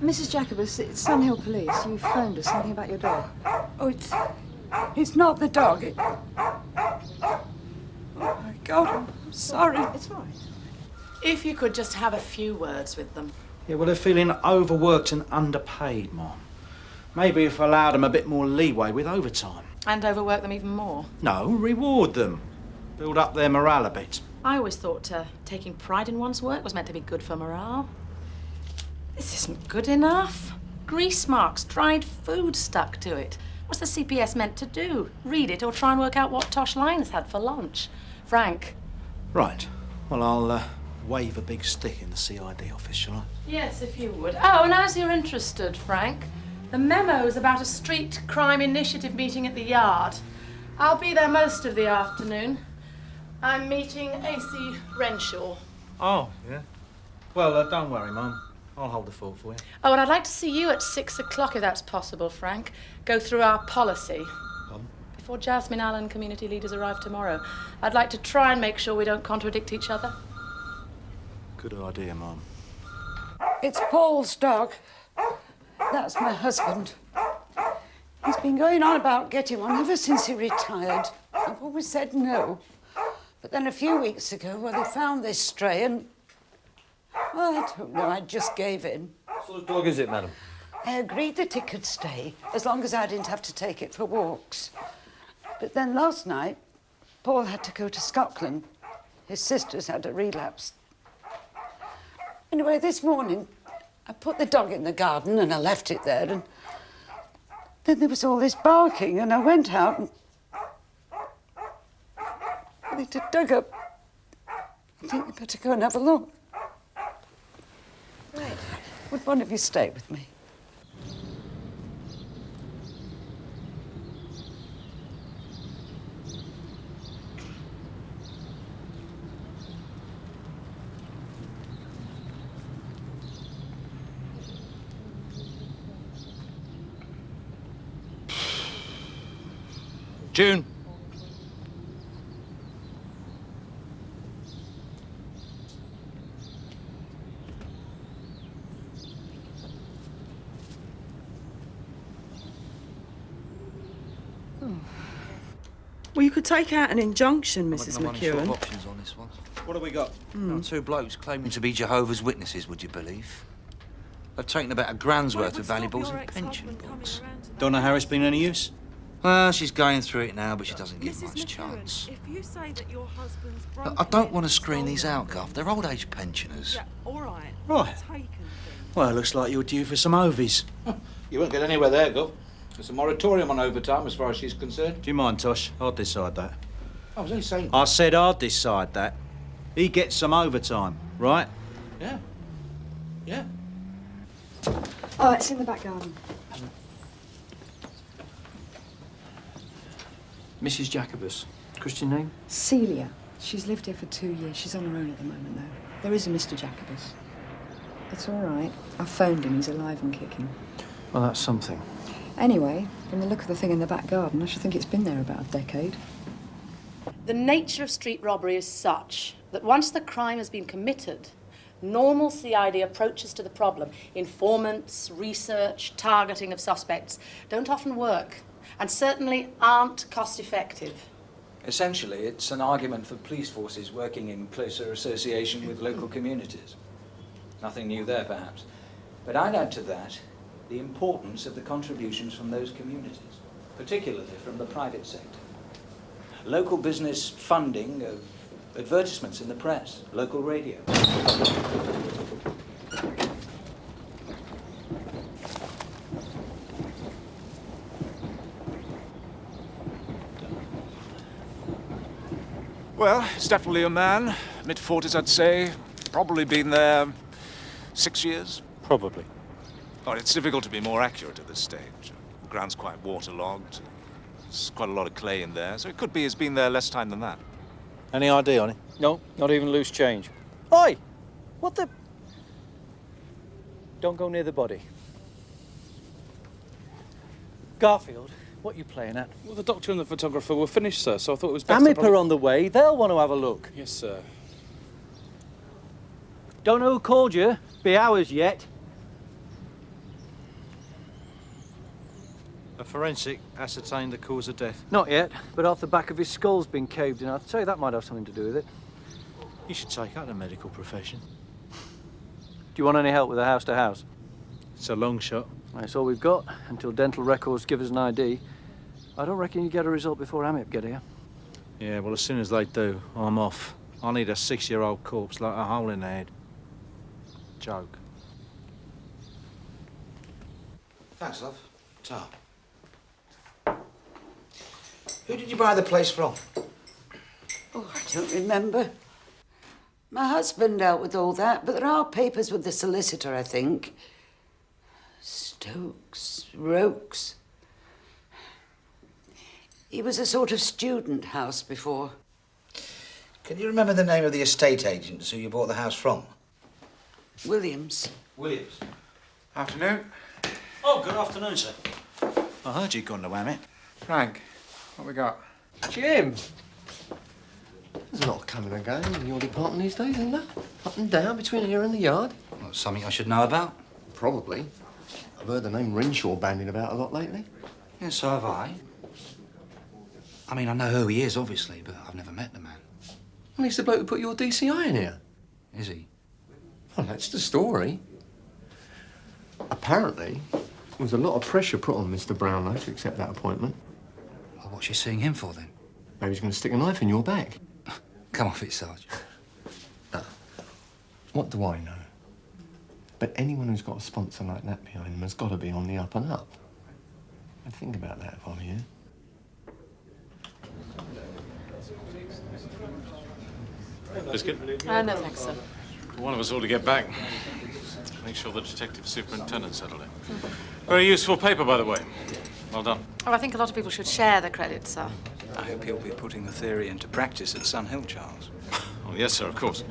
Mrs. Jacobus, it's Sunhill Police. You phoned us something about your dog. Oh, it's not the dog. Oh, my God, I'm sorry. It's all right. If you could just have a few words with them. Yeah, well, they're feeling overworked and underpaid, Mom. Maybe if I allowed them a bit more leeway with overtime. And overwork them even more. No, reward them. Build up their morale a bit. I always thought taking pride in one's work was meant to be good for morale. This isn't good enough. Grease marks, dried food stuck to it. What's the CPS meant to do? Read it or try and work out what Tosh Lyons had for lunch? Frank. Right. Well, I'll wave a big stick in the CID office, shall I? Yes, if you would. Oh, and as you're interested, Frank, the memo's about a street crime initiative meeting at the Yard. I'll be there most of the afternoon. I'm meeting AC Renshaw. Oh, yeah. Well, don't worry, Mum. I'll hold the fort for you. Oh, and I'd like to see you at 6 o'clock, if that's possible, Frank. Go through our policy. Pardon? Before Jasmine Allen community leaders arrive tomorrow. I'd like to try and make sure we don't contradict each other. Good idea, Mum. It's Paul's dog. That's my husband. He's been going on about getting one ever since he retired. I've always said no. But then a few weeks ago, well, they found this stray and... well, I don't know, I just gave in. What sort of dog is it, madam? I agreed that it could stay, as long as I didn't have to take it for walks. But then last night, Paul had to go to Scotland. His sister's had a relapse. Anyway, this morning, I put the dog in the garden and I left it there, and then there was all this barking, and I went out and it had dug up. I think you better go and have a look. Right. Would one of you stay with me? June. Well, you could take out an injunction, Mrs. I'm short of McEwen. options on this one. What have we got? Two blokes claiming to be Jehovah's Witnesses, would you believe? They've taken about £1,000 worth of valuables and pension books. Donna Harris been any use? Well, she's going through it now, but she doesn't give much chance. If you say that your husband's I don't want to screen these out, Gov. They're old age pensioners. Yeah, all right. Right. Well, it looks like you're due for some ovies. You won't get anywhere there, Gov. There's a moratorium on overtime as far as she's concerned. Do you mind, Tosh? I'll decide that. I was only saying... I said I'd decide that. He gets some overtime, right? Yeah. Yeah. Oh, it's in the back garden. Mrs. Jacobus. Christian name? Celia. She's lived here for 2 years. She's on her own at the moment, though. There is a Mr. Jacobus. It's all right. I phoned him. He's alive and kicking. Well, that's something. Anyway, from the look of the thing in the back garden, I should think it's been there about a decade. The nature of street robbery is such that once the crime has been committed, normal CID approaches to the problem, informants, research, targeting of suspects, don't often work, and certainly aren't cost-effective. Essentially, it's an argument for police forces working in closer association with local communities. Nothing new there, perhaps. But I'd add to that the importance of the contributions from those communities, particularly from the private sector. Local business funding of advertisements in the press, local radio. Well, it's definitely a man. Mid-40s, I'd say. Probably been there 6 years. Probably. Oh, it's difficult to be more accurate at this stage. The ground's quite waterlogged. There's quite a lot of clay in there, so it could be he's been there less time than that. Any idea on it? No, not even loose change. Oi! What the... Don't go near the body. Garfield, what are you playing at? Well, the doctor and the photographer were finished, sir, so I thought it was best Amip to are on the way. They'll want to have a look. Yes, sir. Don't know who called you. Be hours yet. forensic ascertained the cause of death? Not yet, but half the back of his skull's been caved in. I'll tell you, that might have something to do with it. You should take up the medical profession. Do you want any help with the house-to-house? It's a long shot. That's all we've got, until dental records give us an ID. I don't reckon you get a result before AMIP get here. Yeah, well, as soon as they do, I'm off. I need a 6-year-old corpse like a hole in the head. Joke. Thanks, love. Ta. Who did you buy the place from? Oh, I don't remember. My husband dealt with all that, but there are papers with the solicitor, I think. Stokes, Roach. He was a sort of student house before. Can you remember the name of the estate agents who you bought the house from? Williams. Williams. Afternoon. Oh, good afternoon, sir. I heard you'd gone to AMIP. Frank, what we got? Jim! There's a lot coming and going in your department these days, isn't there? Up and down between here and the yard. Well, something I should know about? Probably. I've heard the name Renshaw bandied about a lot lately. Yes, so have I. I mean, I know who he is, obviously, but I've never met the man. Well, he's the bloke who put your DCI in here. Is he? Well, that's the story. Apparently, there was a lot of pressure put on Mr. Brownlow to accept that appointment. Well, what's she seeing him for, then? Maybe he's going to stick a knife in your back. Come off it, Sarge. What do I know? But anyone who's got a sponsor like that behind them has got to be on the up and up. I'd think about that if I were you. Biscuit? No, thanks, sir. One of us ought to get back. Make sure the detective superintendent settled it. Very useful paper, by the way. Well done. Oh, I think a lot of people should share the credit, sir. I hope you'll be putting the theory into practice at Sun Hill, Charles. Oh, yes, sir, of course.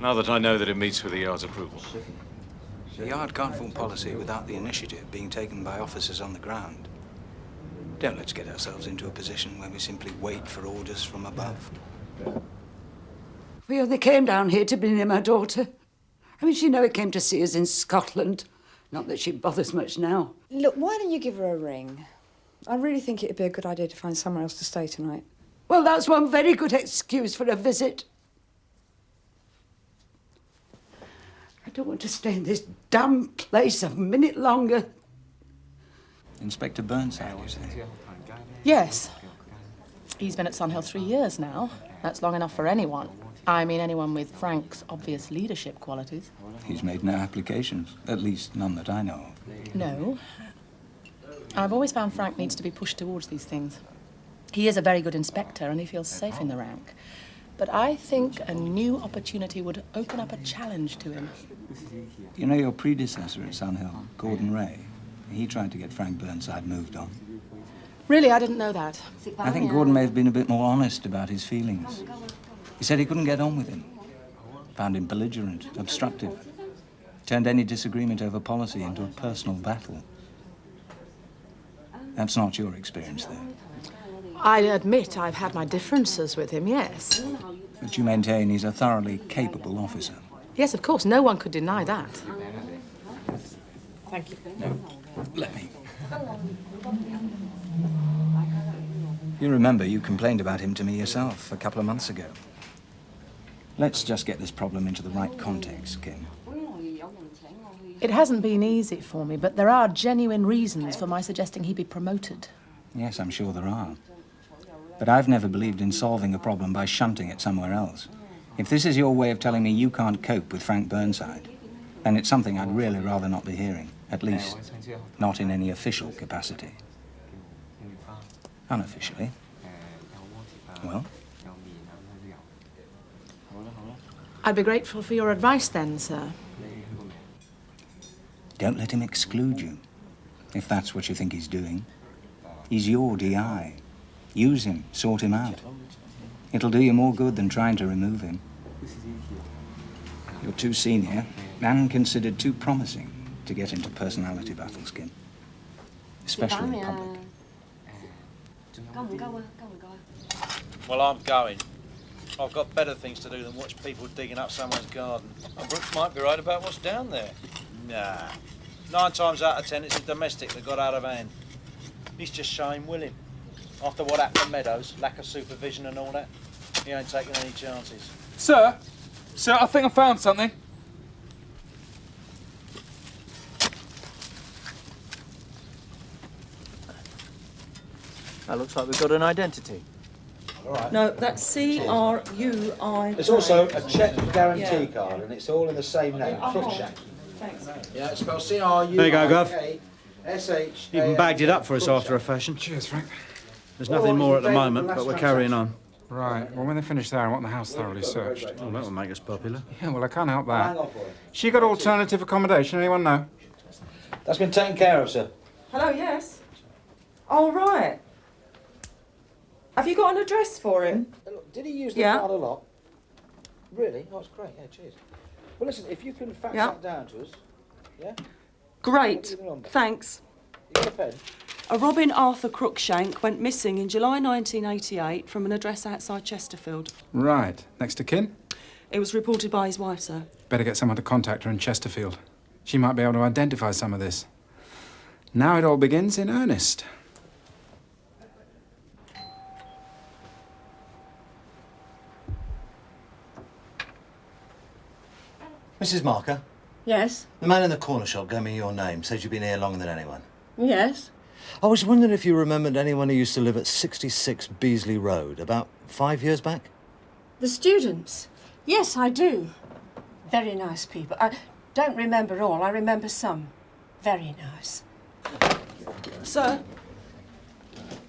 Now that I know that it meets with the Yard's approval. The Yard can't form policy without the initiative being taken by officers on the ground. Don't let's get ourselves into a position where we simply wait for orders from above. We only came down here to be near my daughter. I mean, she never came to see us in Scotland. Not that she bothers much now. Look, why don't you give her a ring? I really think it'd be a good idea to find somewhere else to stay tonight. Well, that's one very good excuse for a visit. I don't want to stay in this damn place a minute longer. Inspector Burnside, you say? Yes. He's been at Sun Hill 3 years now. That's long enough for anyone. I mean, anyone with Frank's obvious leadership qualities. He's made no applications, at least none that I know of. No. I've always found Frank needs to be pushed towards these things. He is a very good inspector and he feels safe in the rank. But I think a new opportunity would open up a challenge to him. You know your predecessor at Sun Hill, Gordon Ray? He tried to get Frank Burnside moved on. Really, I didn't know that. I think Gordon may have been a bit more honest about his feelings. He said he couldn't get on with him. Found him belligerent, obstructive. Turned any disagreement over policy into a personal battle. That's not your experience, though. I admit I've had my differences with him, yes. But you maintain he's a thoroughly capable officer. Yes, of course. No one could deny that. Thank you. No, let me. You remember you complained about him to me yourself a couple of months ago. Let's just get this problem into the right context, Kim. It hasn't been easy for me, but there are genuine reasons for my suggesting he be promoted. Yes, I'm sure there are. But I've never believed in solving a problem by shunting it somewhere else. If this is your way of telling me you can't cope with Frank Burnside, then it's something I'd really rather not be hearing. At least, not in any official capacity. Unofficially. Well? I'd be grateful for your advice then, sir. Don't let him exclude you, if that's what you think he's doing. He's your DI. Use him, sort him out. It'll do you more good than trying to remove him. You're too senior and considered too promising to get into personality battles, Kim. Especially in public. Well, I'm going. I've got better things to do than watch people digging up someone's garden. And Brooks might be right about what's down there. Nah. 9 times out of 10, it's a domestic that got out of hand. He's just showing willing. After what happened to Meadows, lack of supervision and all that, he ain't taking any chances. Sir? Sir, I think I found something. That looks like we've got an identity. All right. No, that's C-R-U-I. There's also a check guarantee card, and it's all in the same name, Crookshank. Thanks. Yeah, it's spelled C-R-U-I-K. There you go, Gov. S-H. Even bagged it up for us after a fashion. Cheers, Frank. There's nothing more at the moment, but we're carrying on. Right, well, when they finish there, I want the house thoroughly searched. Oh, that will make us popular. Yeah, well, I can't help that. She got alternative accommodation, anyone know? That's been taken care of, sir. Hello, yes. All right. Have you got an address for him? Look, did he use the Yeah. card a lot? Really? Oh, it's great. Yeah, cheers. Well, listen, if you can fax Yeah. that down to us, yeah? Great. Thanks. You got a pen? A Robin Arthur Crookshank went missing in July 1988 from an address outside Chesterfield. Right. Next to kin? It was reported by his wife, sir. Better get someone to contact her in Chesterfield. She might be able to identify some of this. Now it all begins in earnest. Mrs. Marker, Yes? the man in the corner shop gave me your name, says you've been here longer than anyone. Yes? I was wondering if you remembered anyone who used to live at 66 Beasley Road, about 5 years back? The students? Yes, I do. Very nice people. I don't remember all. I remember some. Very nice. Sir,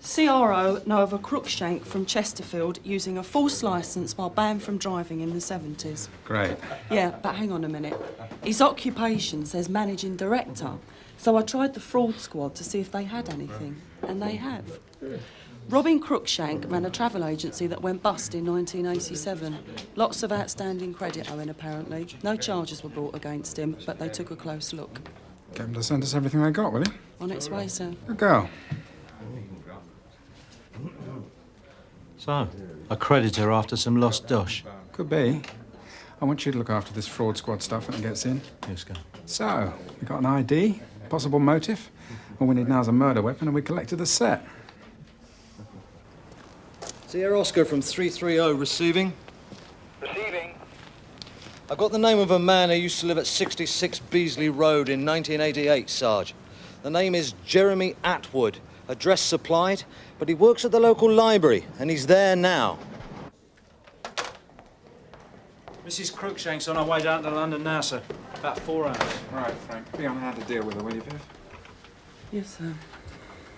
CRO know of a Crookshank from Chesterfield using a false licence while banned from driving in the 70s. Great. Yeah, but hang on a minute. His occupation says managing director. So I tried the fraud squad to see if they had anything, and they have. Robin Crookshank ran a travel agency that went bust in 1987. Lots of outstanding credit owing, apparently. No charges were brought against him, but they took a close look. Get them to send us everything they got, will you? On its way, sir. Good girl. So, a creditor after some lost dosh. Could be. I want you to look after this fraud squad stuff when it gets in. Yes, go. So, we got an ID, possible motive. All we need now is a murder weapon, and we collected the set. Sierra Oscar from 330 receiving. Receiving. I've got the name of a man who used to live at 66 Beasley Road in 1988, Sarge. The name is Jeremy Atwood. Address supplied, but he works at the local library, and he's there now. Mrs. Crookshank's on her way down to London now, sir. About 4 hours. Right, Frank. Be on hand to deal with her, will you, Viv? Yes, sir.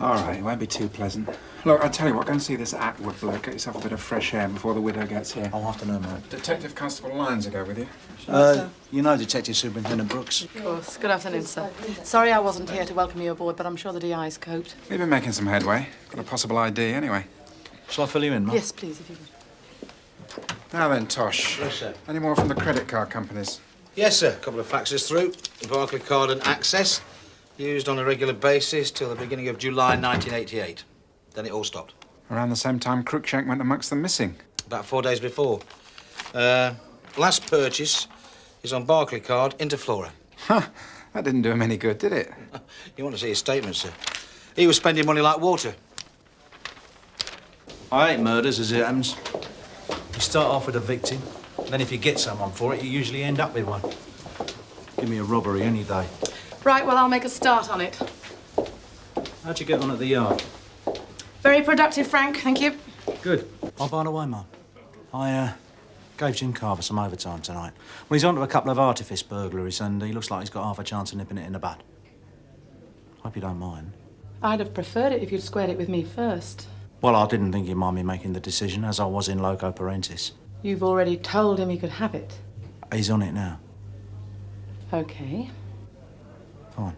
All right, it won't be too pleasant. Look, I tell you what, go and see this Atwood bloke. Get yourself a bit of fresh air before the widow gets here. I'll have to know, mate. Detective Constable Lyons will go with you. You know Detective Superintendent Brooks. Of course. Good afternoon, sir. Sorry I wasn't here to welcome you aboard, but I'm sure the DI's coped. We've been making some headway. Got a possible ID, anyway. Shall I fill you in, Mark? Yes, please, if you would. Now then, Tosh. Yes, sir. Any more from the credit card companies? Yes, sir. A couple of faxes through. Barclaycard and Access. Used on a regular basis till the beginning of July 1988. Then it all stopped. Around the same time Crookshank went amongst the missing. About 4 days before. Last purchase is on Barclaycard into Flora. Huh. That didn't do him any good, did it? You want to see his statement, sir? He was spending money like water. I hate murders, as it happens. You start off with a victim, then if you get someone for it, you usually end up with one. Give me a robbery any day. Right, well, I'll make a start on it. How'd you get on at the yard? Very productive, Frank, thank you. Good. Oh, by the way, Mum, I gave Jim Carver some overtime tonight. Well, he's on to a couple of artifice burglaries, and he looks like he's got half a chance of nipping it in the bud. Hope you don't mind. I'd have preferred it if you'd squared it with me first. Well, I didn't think you'd mind me making the decision, as I was in loco parentis. You've already told him he could have it. He's on it now. OK. Fine.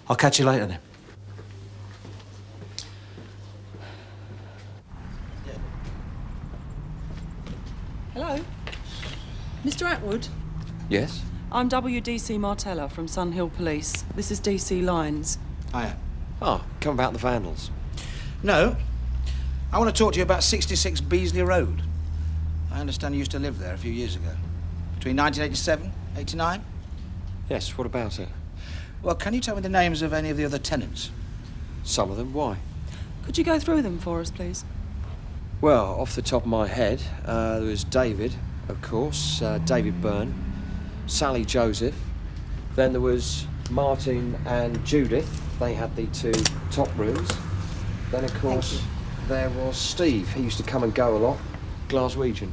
I'll catch you later, then. Hello? Mr. Atwood? Yes? I'm WDC Martella from Sun Hill Police. This is DC Lyons. Hiya. Oh, come about the vandals. No. I want to talk to you about 66 Beasley Road. I understand you used to live there a few years ago. Between 1987, 89? Yes, what about it? Well, can you tell me the names of any of the other tenants? Some of them. Why? Could you go through them for us, please? Well, off the top of my head, there was David, of course, David Byrne, Sally Joseph. Then there was Martin and Judith. They had the 2 top rooms. Then, of course, there was Steve. He used to come and go a lot. Glaswegian.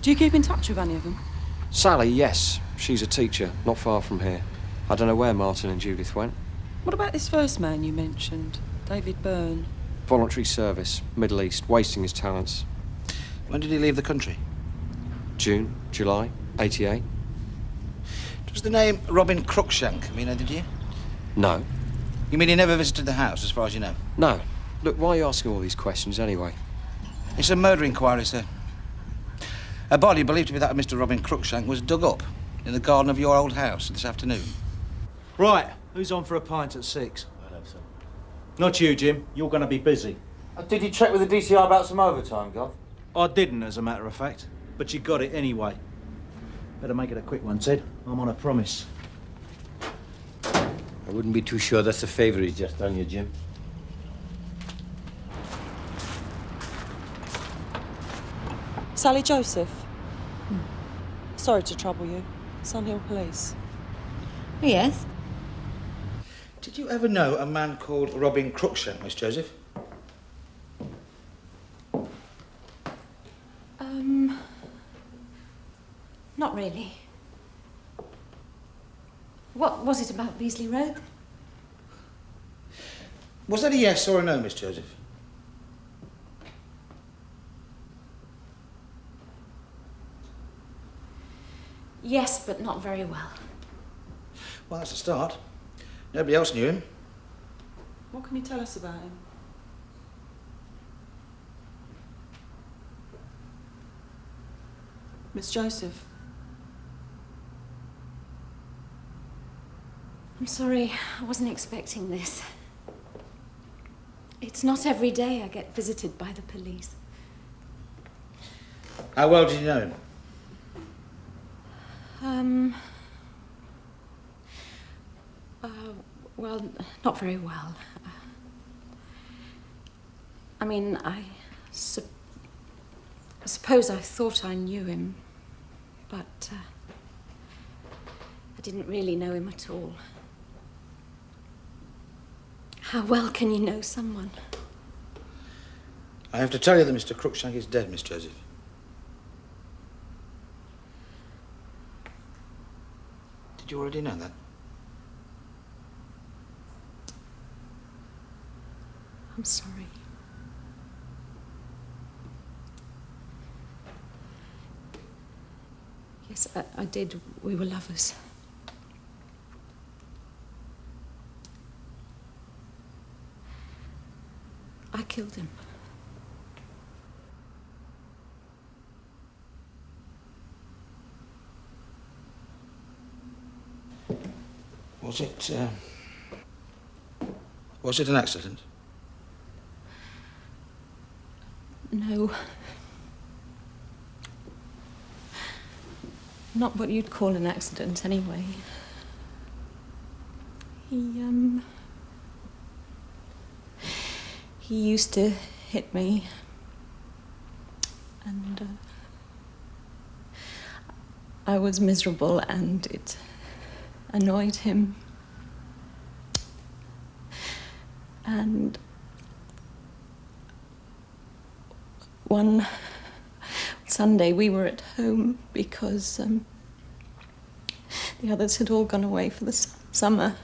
Do you keep in touch with any of them? Sally, yes. She's a teacher, not far from here. I don't know where Martin and Judith went. What about this first man you mentioned, David Byrne? Voluntary service, Middle East, wasting his talents. When did he leave the country? June, July, 88. Does the name Robin Cruikshank mean anything to you? No. You mean he never visited the house, as far as you know? No. Look, why are you asking all these questions anyway? It's a murder inquiry, sir. A body believed to be that of Mr. Robin Cruikshank was dug up in the garden of your old house this afternoon. Right, who's on for a pint at 6? I'd have some. Not you, Jim. You're going to be busy. Did you check with the DCI about some overtime, Gov? I didn't, as a matter of fact. But you got it anyway. Better make it a quick one, Ted. I'm on a promise. I wouldn't be too sure that's a favour he's just done you, Jim. Sally Joseph. Sorry to trouble you. Sunhill Police. Yes? Did you ever know a man called Robin Cruikshank, Miss Joseph? Not really. What was it about Beasley Road? Was that a yes or a no, Miss Joseph? Yes, but not very well. Well, that's a start. Nobody else knew him. What can you tell us about him? Miss Joseph. I'm sorry, I wasn't expecting this. It's not every day I get visited by the police. How well did you know him? Well, not very well. I mean, I suppose I thought I knew him, but I didn't really know him at all. How well can you know someone? I have to tell you that Mr. Cruikshank is dead, Miss Joseph. Did you already know that? I'm sorry. Yes, I did. We were lovers. I killed him. Was it an accident? No. Not what you'd call an accident, anyway. He used to hit me, and I was miserable, and it annoyed him. And one Sunday we were at home because the others had all gone away for the summer.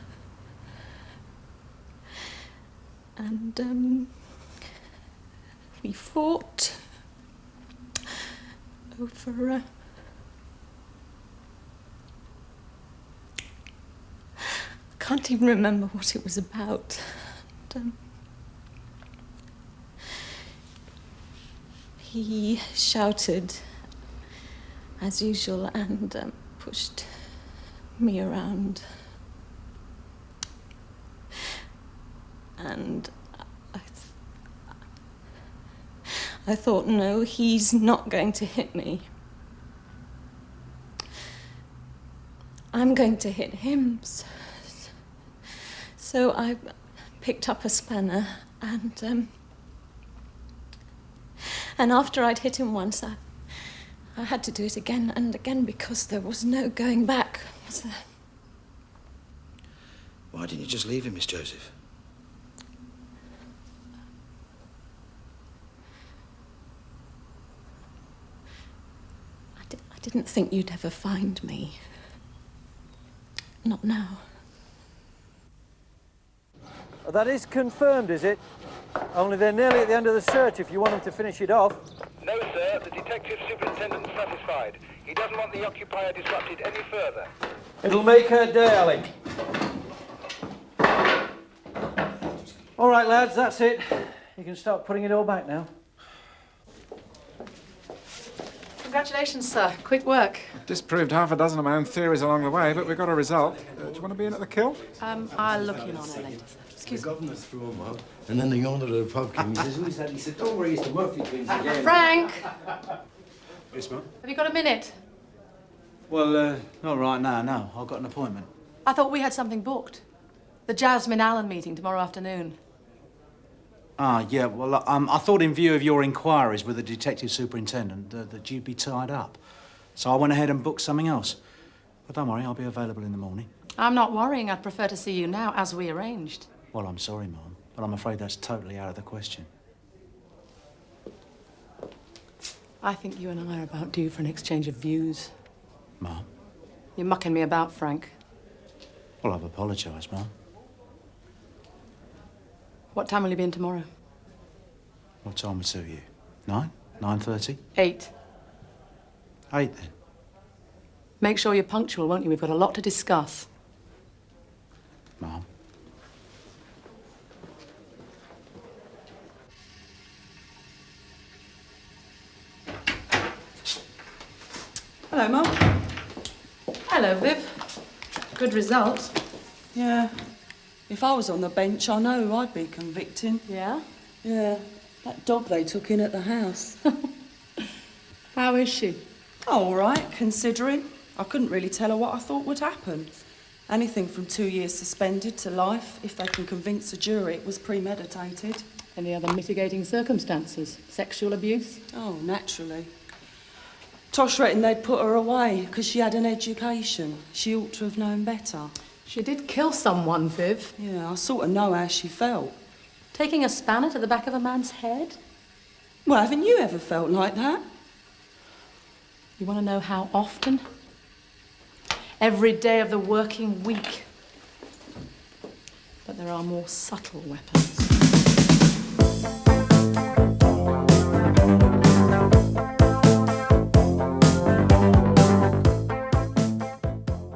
And we fought over can't even remember what it was about. And, he shouted as usual and pushed me around. And I thought, no, he's not going to hit me. I'm going to hit him. So I picked up a spanner and after I'd hit him once, I had to do it again and again because there was no going back, was there? Why didn't you just leave him, Miss Joseph? I didn't think you'd ever find me. Not now. That is confirmed, is it? Only they're nearly at the end of the search if you want them to finish it off. No, sir. The detective superintendent's satisfied. He doesn't want the occupier disrupted any further. It'll make her day, Alec. All right, lads, that's it. You can start putting it all back now. Congratulations, sir. Quick work. Disproved half a dozen of my own theories along the way, but we got a result. Do you want to be in at the kill? I'll look in on her later, sir. The governor threw him out, and then the owner of the pub came. He says, "Who's that?" He said, "Don't worry, it's the Murphy twins again." Frank! Yes, ma'am? Have you got a minute? Well, not right now, no. I've got an appointment. I thought we had something booked. The Jasmine Allen meeting tomorrow afternoon. Ah, yeah, well, I thought in view of your inquiries with the detective superintendent that you'd be tied up. So I went ahead and booked something else. But don't worry, I'll be available in the morning. I'm not worrying. I'd prefer to see you now, as we arranged. Well, I'm sorry, Mum, but I'm afraid that's totally out of the question. I think you and I are about due for an exchange of views. Mum? You're mucking me about, Frank. Well, I've apologised, Mum. What time will you be in tomorrow? What time would suit you? 9? 9:30? 8. 8, then. Make sure you're punctual, won't you? We've got a lot to discuss. Mum. Hello, Mum. Hello, Viv. Good result. Yeah. If I was on the bench, I know who I'd be convicting. Yeah? Yeah. That dog they took in at the house. How is she? Oh, all right, considering. I couldn't really tell her what I thought would happen. Anything from 2 years suspended to life, if they can convince a jury it was premeditated. Any other mitigating circumstances? Sexual abuse? Oh, naturally. Tosh reckoned they'd put her away because she had an education. She ought to have known better. She did kill someone, Viv. Yeah, I sort of know how she felt. Taking a spanner to the back of a man's head? Well, haven't you ever felt like that? You want to know how often? Every day of the working week. But there are more subtle weapons.